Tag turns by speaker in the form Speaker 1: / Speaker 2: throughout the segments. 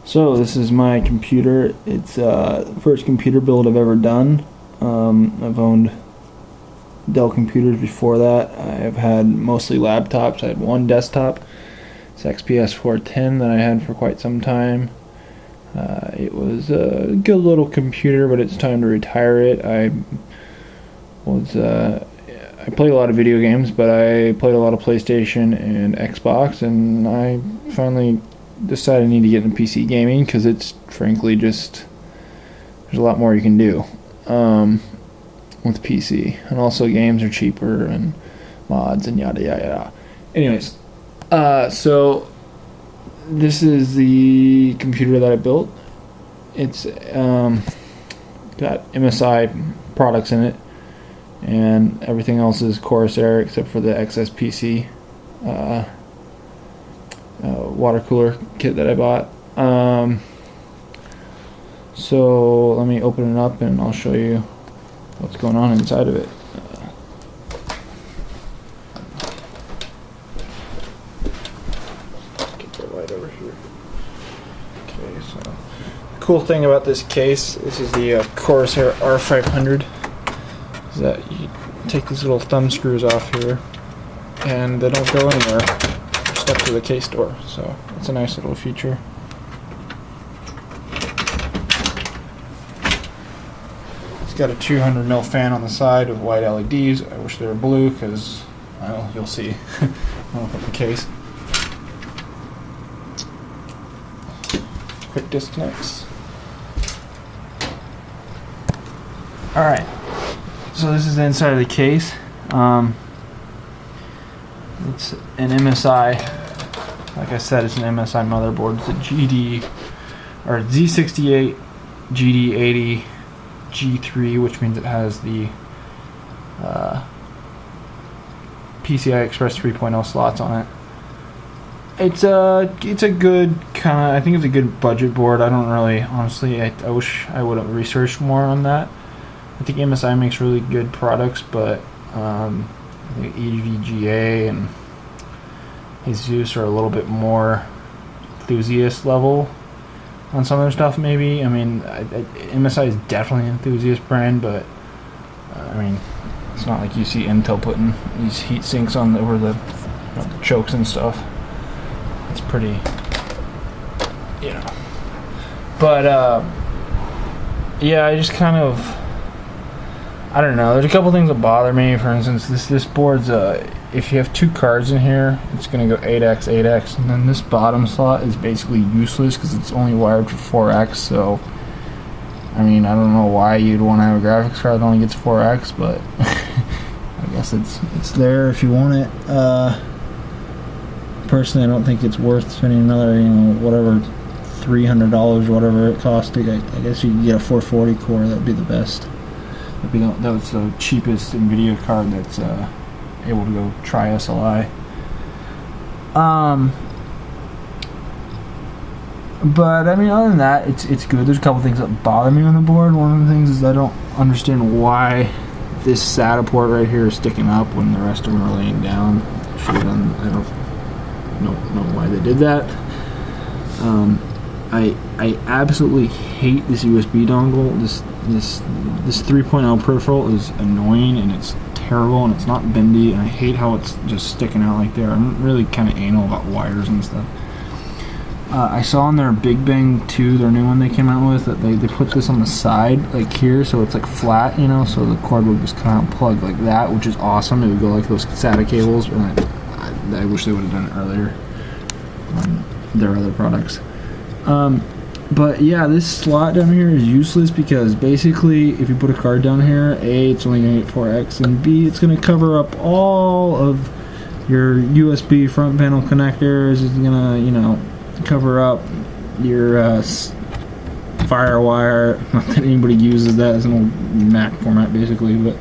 Speaker 1: So this is my computer. It's the first computer build I've ever done. I've owned Dell computers before that. I've had mostly laptops. I had one desktop. It's XPS 410 that I had for quite some time. It was a good little computer, but it's time to retire it. I played a lot of video games, but I played a lot of PlayStation and Xbox, and I finally decided I need to get into PC gaming because it's frankly just there's a lot more you can do with PC, and also games are cheaper and mods and yada yada yada. Anyways, so this is the computer that I built. It's got MSI products in it, and everything else is Corsair except for the XSPC water cooler kit that I bought. So let me open it up and I'll show you what's going on inside of it. Get the light over here. Okay, so the cool thing about this case, this is the Corsair R500, is that you take these little thumb screws off here and they don't go anywhere. They're stuck to the case door, so it's a nice little feature. It's got a 200mm fan on the side with white LEDs. I wish they were blue because, well, you'll see. I'll put the case. Quick disconnects. Alright, so this is the inside of the case. It's an MSI. Like I said, it's an MSI motherboard. It's a z68 GD80 G3, which means it has the PCI Express 3.0 slots on it. It's a good kind of, I think it's a good budget board. I don't really, honestly, I wish I would have researched more on that. I think MSI makes really good products, but I think EVGA and Jesus are a little bit more enthusiast level on some of their stuff, maybe. I mean, MSI is definitely an enthusiast brand, but I mean, it's not like you see Intel putting these heat sinks on over the chokes and stuff. It's pretty, you know. But yeah, I just kind of, I don't know. There's a couple things that bother me. For instance, this board's if you have two cards in here, it's going to go 8x, 8x, and then this bottom slot is basically useless because it's only wired for 4x. So, I mean, I don't know why you'd want to have a graphics card that only gets 4x, but I guess it's there if you want it. Personally, I don't think it's worth spending another, whatever, $300 or whatever it costs. I guess you could get a 440 core. That'd be the best. That's the cheapest NVIDIA card that's able to go try SLI. But I mean, other than that, it's good. There's a couple things that bother me on the board. One of the things is I don't understand why this SATA port right here is sticking up when the rest of them are laying down. I don't know why they did that. I absolutely hate this USB dongle. This 3.0 peripheral is annoying, and it's terrible, and it's not bendy, and I hate how it's just sticking out like there. I'm really kind of anal about wires and stuff. I saw on their Big Bang 2, their new one they came out with, that they put this on the side, like here, so it's like flat, so the cord would just kind of plug like that, which is awesome. It would go like those SATA cables, but I wish they would have done it earlier on their other products. But yeah, this slot down here is useless because basically if you put a card down here, A, it's only going to get 4x, and B, it's going to cover up all of your USB front panel connectors. It's going to, cover up your FireWire. Not that anybody uses that. It's an old Mac format basically, but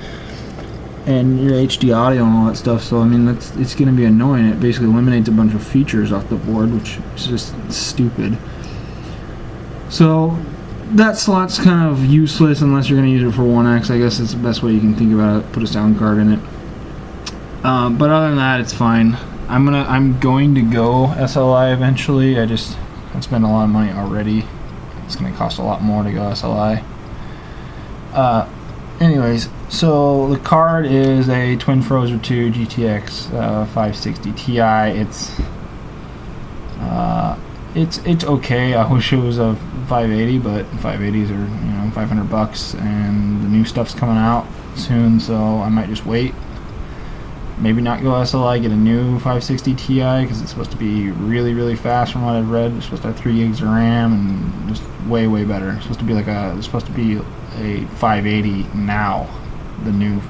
Speaker 1: and your HD audio and all that stuff. So I mean, it's going to be annoying. It basically eliminates a bunch of features off the board, which is just stupid. So that slot's kind of useless unless you're going to use it for 1x. I guess it's the best way you can think about it. Put a sound card in it. But other than that, it's fine. I'm going to go SLI eventually. I just I spent a lot of money already. It's going to cost a lot more to go SLI. Anyways, so the card is a twin Frozr 2 GTX 560 Ti. It's okay. I wish it was a 580, but 580s are $500, and the new stuff's coming out soon, so I might just wait. Maybe not go SLI, get a new 560 Ti, because it's supposed to be really, really fast from what I've read. It's supposed to have 3 gigs of RAM and just way, way better. It's supposed to be a 580 now, the new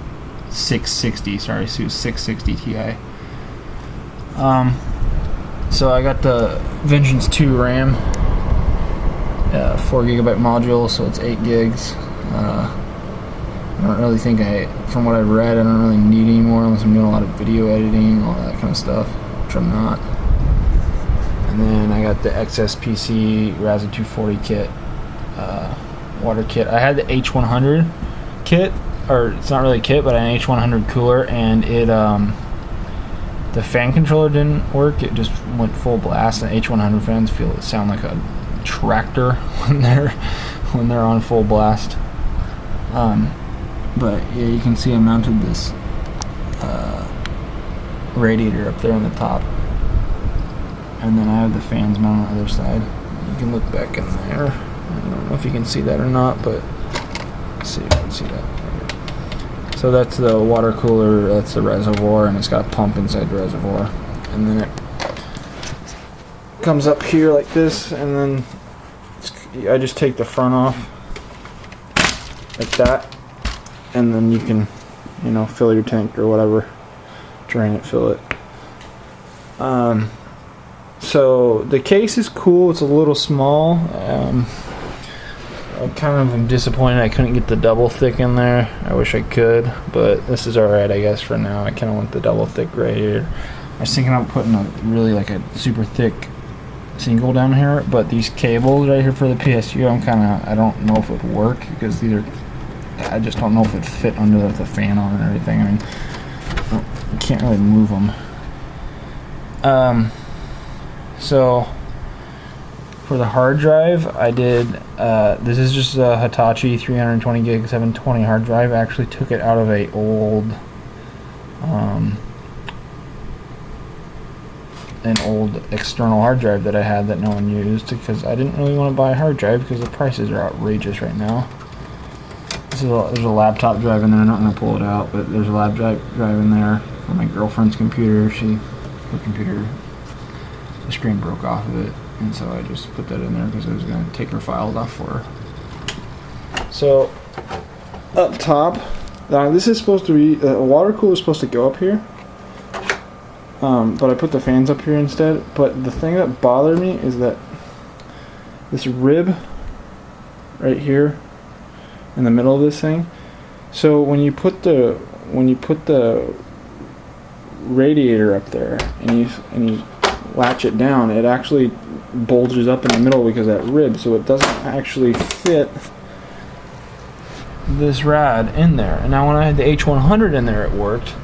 Speaker 1: 660 Ti. So I got the Vengeance 2 RAM, 4 gigabyte module, so it's 8 gigs. I don't really think from what I've read, I don't really need any more unless I'm doing a lot of video editing, all that kind of stuff, which I'm not. And then I got the XSPC Rasa 240 kit, water kit. I had the H100 kit, or it's not really a kit, but an H100 cooler, and the fan controller didn't work. It just went full blast, and H100 fans sound like a tractor when they're on full blast. But yeah, you can see I mounted this radiator up there on the top, and then I have the fans mounted on the other side. You can look back in there. I don't know if you can see that or not, but let's see if you can see that. So that's the water cooler, that's the reservoir, and it's got a pump inside the reservoir, and then it comes up here like this, and then I just take the front off like that, and then you can fill your tank or whatever, drain it, fill it. So the case is cool. It's a little small. I kind of am disappointed I couldn't get the double thick in there. I wish I could, but this is alright, I guess, for now. I kind of want the double thick radiator. I was thinking about putting a a super thick single down here, but these cables right here for the PSU, I don't know if it would work, because I just don't know if it fit under the fan on and everything. I mean, you can't really move them. So for the hard drive, I did, this is just a Hitachi 320 gig 720 hard drive. I actually took it out of an old external hard drive that I had that no one used, because I didn't really want to buy a hard drive because the prices are outrageous right now. There's a laptop drive in there. I'm not going to pull it out, but there's a laptop drive in there for my girlfriend's computer. Her computer, the screen broke off of it, and so I just put that in there because I was going to take her files off for her. So up top, this is supposed to be, a water cooler is supposed to go up here, but I put the fans up here instead. But the thing that bothered me is that this rib right here in the middle of this thing. So when you put the radiator up there and you latch it down, it actually bulges up in the middle because of that rib, so it doesn't actually fit this rad in there. And now when I had the H100 in there, it worked.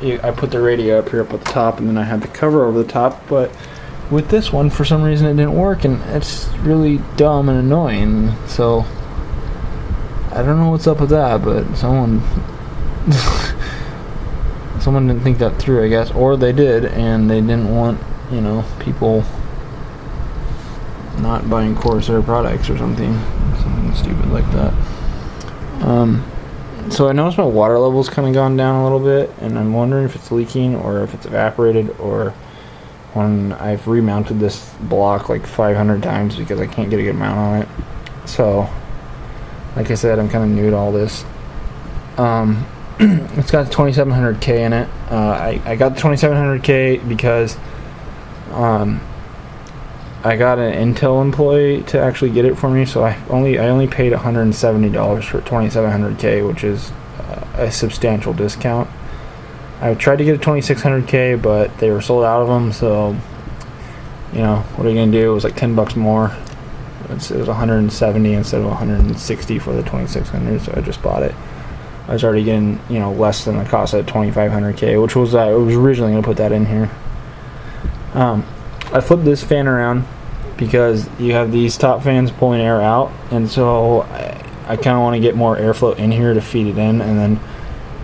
Speaker 1: I put the radio up here up at the top, and then I had the cover over the top, but with this one, for some reason, it didn't work, and it's really dumb and annoying. So I don't know what's up with that, but someone didn't think that through, I guess, or they did, and they didn't want, people not buying Corsair products or something stupid like that. So I noticed my water level's kind of gone down a little bit, and I'm wondering if it's leaking or if it's evaporated, or when I've remounted this block like 500 times because I can't get a good mount on it. So like I said, I'm kind of new to all this. It's got 2700K in it. I got the 2700K because I got an Intel employee to actually get it for me, so I only paid $170 for 2700K, which is a substantial discount. I tried to get a 2600K, but they were sold out of them, so what are you gonna do? It was like $10 more. It was 170 instead of 160 for the 2600, so I just bought it. I was already getting less than the cost of 2500K, which was I was originally gonna put that in here. I flipped this fan around because you have these top fans pulling air out, and so I kind of want to get more airflow in here to feed it in, and then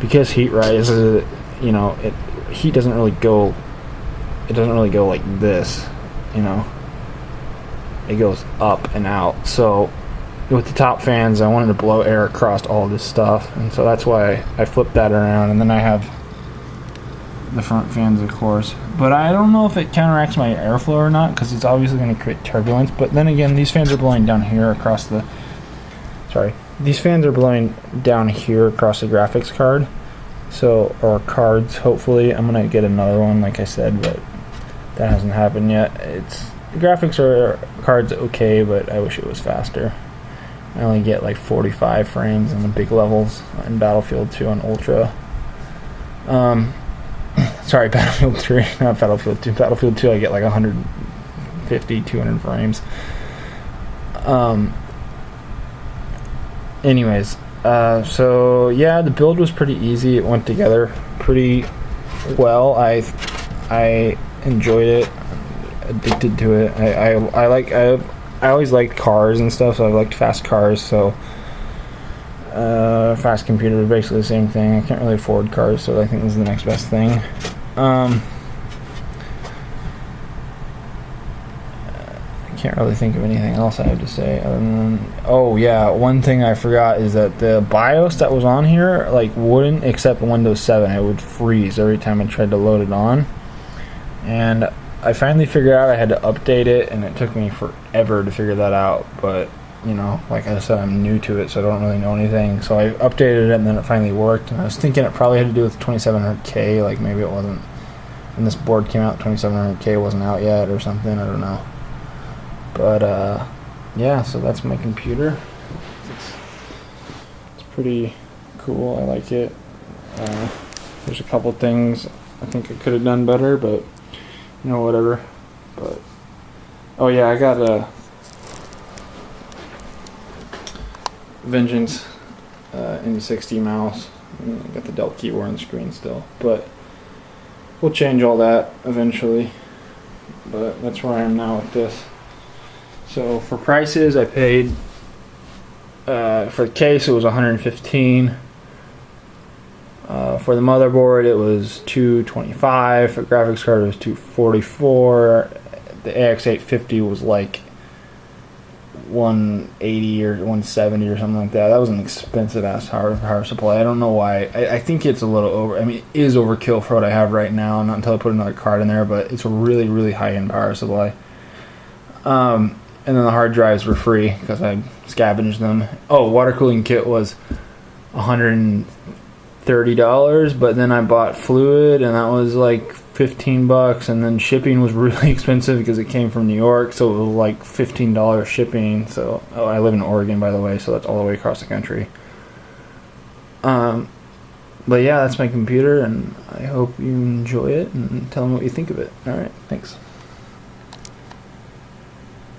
Speaker 1: because heat rises, you know, heat doesn't really go. It doesn't really go like this, you know. It goes up and out. So with the top fans, I wanted to blow air across all this stuff, and so that's why I flipped that around, and then I have the front fans, of course. But I don't know if it counteracts my airflow or not, because it's obviously going to create turbulence. But then again, these fans are blowing down here across the... Sorry. These fans are blowing down here across the graphics card. So, or cards, hopefully. I'm going to get another one, like I said, but that hasn't happened yet. The graphics card's okay, but I wish it was faster. I only get like 45 frames in the big levels in Battlefield 2 on Ultra. Sorry, Battlefield 3, not Battlefield 2. Battlefield 2 I get like 150, 200 frames. Anyways, so yeah, the build was pretty easy. It went together pretty well. I enjoyed it. Addicted to it. I always liked cars and stuff, so I liked fast cars. So fast computer is basically the same thing. I can't really afford cars, so I think this is the next best thing. I can't really think of anything else I have to say other than, oh yeah, one thing I forgot is that the BIOS that was on here like wouldn't accept Windows 7. It would freeze every time I tried to load it on, and I finally figured out I had to update it, and it took me forever to figure that out. But you know, like I said, I'm new to it, so I don't really know anything. So I updated it, and then it finally worked. And I was thinking it probably had to do with 2700K, like maybe it wasn't. When this board came out, 2700K wasn't out yet or something. I don't know. But yeah, so that's my computer. It's pretty cool. I like it. There's a couple things I think I could have done better, but you know, whatever. But oh yeah, I got a Vengeance M60 mouse. I got the Dell keyboard on the screen still, but we'll change all that eventually. But that's where I am now with this. So for prices, I paid for the case it was $115. For the motherboard it was $225. For the graphics card it was $244. The AX850 was like $180 or $170 or something like that. That was an expensive ass power supply. I don't know why. I think it's a little over. I mean, it is overkill for what I have right now. Not until I put another card in there, but it's a really, really high-end power supply. And then the hard drives were free because I scavenged them. Oh, water cooling kit was $130, but then I bought fluid, and that was like $15, and then shipping was really expensive because it came from New York, so it was like $15 shipping. So I live in Oregon, by the way, so that's all the way across the country. But yeah, that's my computer, and I hope you enjoy it and tell me what you think of it. All right, thanks.